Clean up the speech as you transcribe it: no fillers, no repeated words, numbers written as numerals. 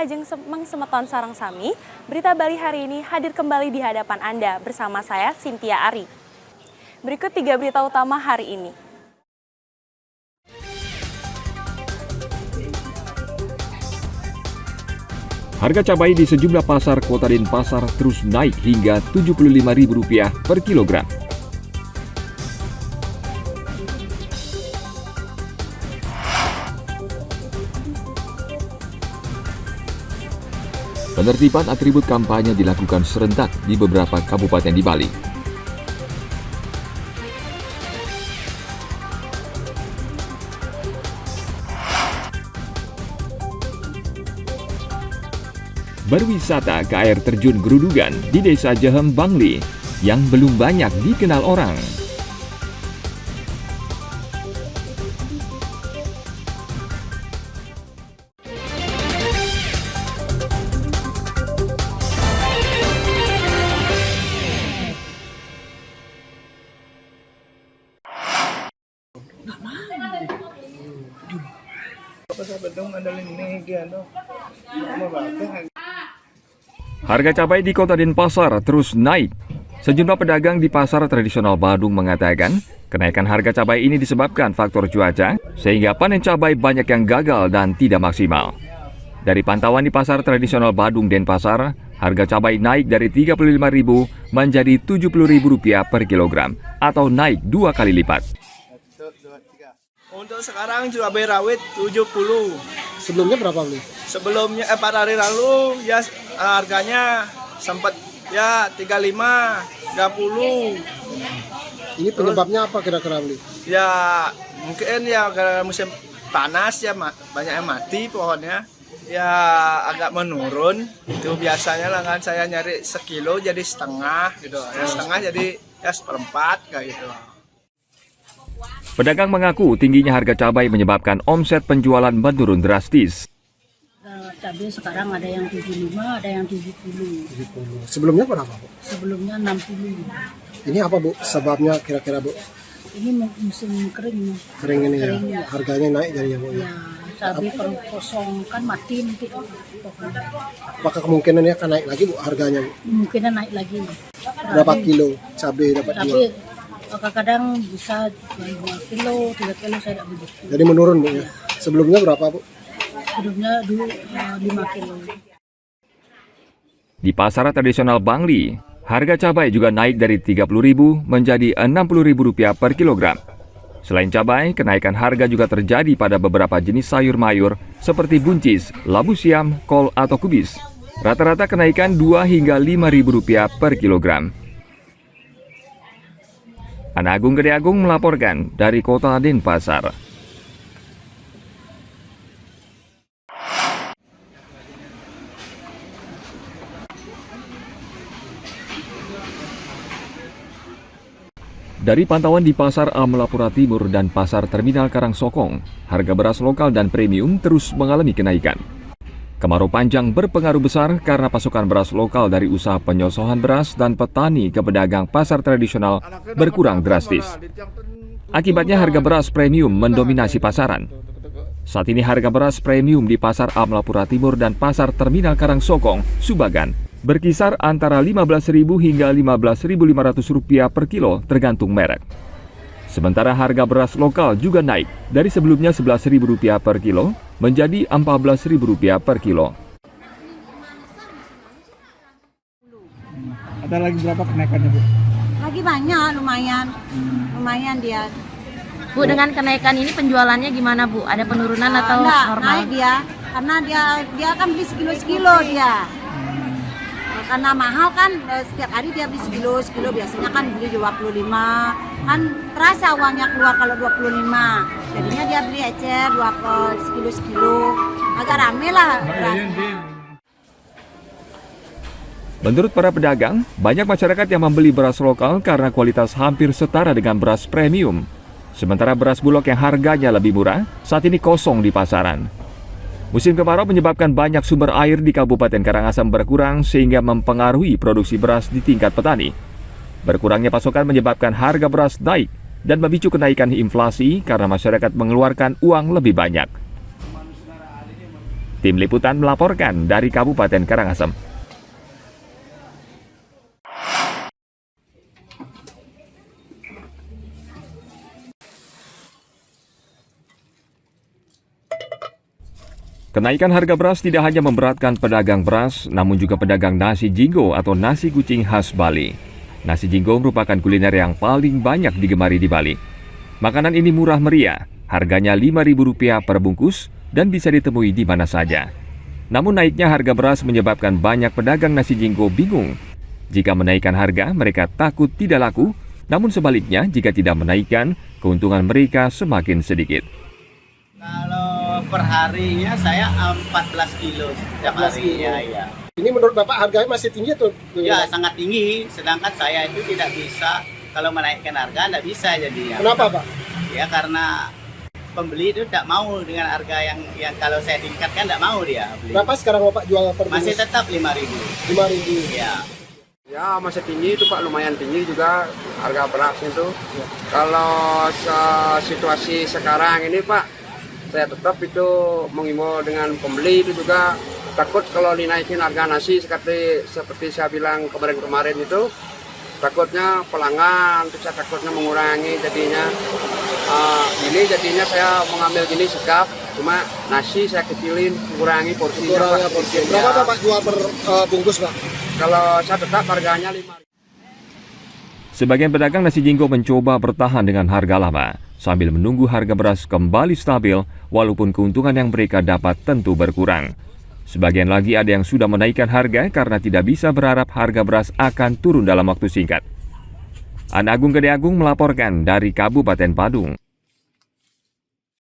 Ajeng Semeng Semeton Sarang Sami, Berita Bali hari ini hadir kembali di hadapan Anda bersama saya, Cynthia Ari. Berikut 3 berita utama hari ini. Harga cabai di sejumlah pasar Kota Denpasar terus naik hingga Rp75.000 per kilogram. Penertiban atribut kampanye dilakukan serentak di beberapa kabupaten di Bali. Berwisata ke air terjun Gerudugan di Desa Jehem, Bangli yang belum banyak dikenal orang. Harga cabai di Kota Denpasar terus naik. Sejumlah pedagang di pasar tradisional Badung mengatakan, kenaikan harga cabai ini disebabkan faktor cuaca, sehingga panen cabai banyak yang gagal dan tidak maksimal. Dari pantauan di pasar tradisional Badung Denpasar, harga cabai naik dari Rp35.000 menjadi Rp70.000 per kilogram, atau naik 2 kali lipat. Untuk sekarang cabai rawit 70. Sebelumnya berapa beli? Sebelumnya 4 hari lalu ya harganya sempat ya 35, 30. Ini penyebabnya apa kira-kira beli? Ya mungkin ya karena musim panas ya banyak yang mati pohonnya. Ya agak menurun. Itu biasanya lah kan saya nyari sekilo jadi setengah gitu. Ya setengah jadi ya seperempat kayak gitu. Pedagang mengaku tingginya harga cabai menyebabkan omset penjualan menurun drastis. Cabai sekarang ada yang 75, ada yang 70. Sebelumnya berapa, Bu? Sebelumnya 60. Ini apa, Bu? Sebabnya kira-kira, Bu? Ini musim kering. Kering ini ya? Kering, ya. Harganya naik jadinya, Bu? Ya, cabai kalau kosong kan mati nanti. Apakah kemungkinannya akan naik lagi, Bu, harganya, Bu? Mungkin naik lagi. Berapa kilo cabai dapat Tapi jual? kadang-kadang bisa 2 kilo, 3 kilo saya tidak begitu. Jadi menurun, Bu, ya? Sebelumnya berapa, Bu? Sebelumnya dulu 5 kilo. Di pasar tradisional Bangli, harga cabai juga naik dari Rp30.000 menjadi Rp60.000 per kilogram. Selain cabai, kenaikan harga juga terjadi pada beberapa jenis sayur mayur seperti buncis, labu siam, kol atau kubis. Rata-rata kenaikan Rp2 hingga Rp5.000 per kilogram. Ana Agung Gede Agung melaporkan dari Kota Denpasar. Dari pantauan di Pasar Amelapura Timur dan Pasar Terminal Karangsokong, harga beras lokal dan premium terus mengalami kenaikan. Kemarau panjang berpengaruh besar karena pasokan beras lokal dari usaha penyosohan beras dan petani ke pedagang pasar tradisional berkurang drastis. Akibatnya harga beras premium mendominasi pasaran. Saat ini harga beras premium di Pasar Amelapura Timur dan Pasar Terminal Karangsokong, Subagan, berkisar antara Rp15.000 hingga Rp15.500 per kilo tergantung merek. Sementara harga beras lokal juga naik dari sebelumnya Rp11.000 per kilo menjadi Rp14.000 per kilo. Ada lagi berapa kenaikannya, Bu? Lagi banyak, lumayan dia. Bu, dengan kenaikan ini penjualannya gimana, Bu? Ada penurunan atau normal? Naik dia, karena dia kan beli sekilo dia. Karena mahal kan, setiap hari dia beli sekilo, biasanya kan beli 25, kan terasa uangnya keluar kalau 25, jadinya dia beli ecer sekilo, agak rame lah. Menurut para pedagang, banyak masyarakat yang membeli beras lokal karena kualitas hampir setara dengan beras premium. Sementara beras bulog yang harganya lebih murah, saat ini kosong di pasaran. Musim kemarau menyebabkan banyak sumber air di Kabupaten Karangasem berkurang sehingga mempengaruhi produksi beras di tingkat petani. Berkurangnya pasokan menyebabkan harga beras naik dan memicu kenaikan inflasi karena masyarakat mengeluarkan uang lebih banyak. Tim Liputan melaporkan dari Kabupaten Karangasem. Kenaikan harga beras tidak hanya memberatkan pedagang beras, namun juga pedagang nasi jinggo atau nasi kucing khas Bali. Nasi jinggo merupakan kuliner yang paling banyak digemari di Bali. Makanan ini murah meriah, harganya Rp5.000 per bungkus dan bisa ditemui di mana saja. Namun naiknya harga beras menyebabkan banyak pedagang nasi jinggo bingung. Jika menaikkan harga, mereka takut tidak laku, namun sebaliknya jika tidak menaikkan, keuntungan mereka semakin sedikit. Kalau per harinya saya 14 kilo setiap hari. Ya. Ini menurut Bapak harganya masih tinggi atau? Ya, sangat tinggi. Sedangkan saya itu tidak bisa, kalau menaikkan harga tidak bisa jadinya. Kenapa, Pak? Ya karena pembeli itu tidak mau dengan harga yang kalau saya tingkatkan tidak mau dia beli. Berapa sekarang Bapak jual per bungkus? Masih tetap 5.000. 5.000. Ya. Ya masih tinggi itu Pak, lumayan tinggi juga harga beras itu. Kalau situasi sekarang ini Pak, saya tetap itu mengimbau dengan pembeli itu juga takut kalau dinaikin harga nasi seperti saya bilang kemarin itu, takutnya pelanggan, terus saya takutnya mengurangi jadinya. Jadinya saya mengambil gini sikap, cuma nasi saya kecilin, kurangi porsinya. Berapa Bapak jual per bungkus Pak? Kalau saya tetap harganya 5.000. Sebagian pedagang nasi jinggo mencoba bertahan dengan harga lama, sambil menunggu harga beras kembali stabil, walaupun keuntungan yang mereka dapat tentu berkurang. Sebagian lagi ada yang sudah menaikkan harga karena tidak bisa berharap harga beras akan turun dalam waktu singkat. Ana Agung Gede Agung melaporkan dari Kabupaten Padung.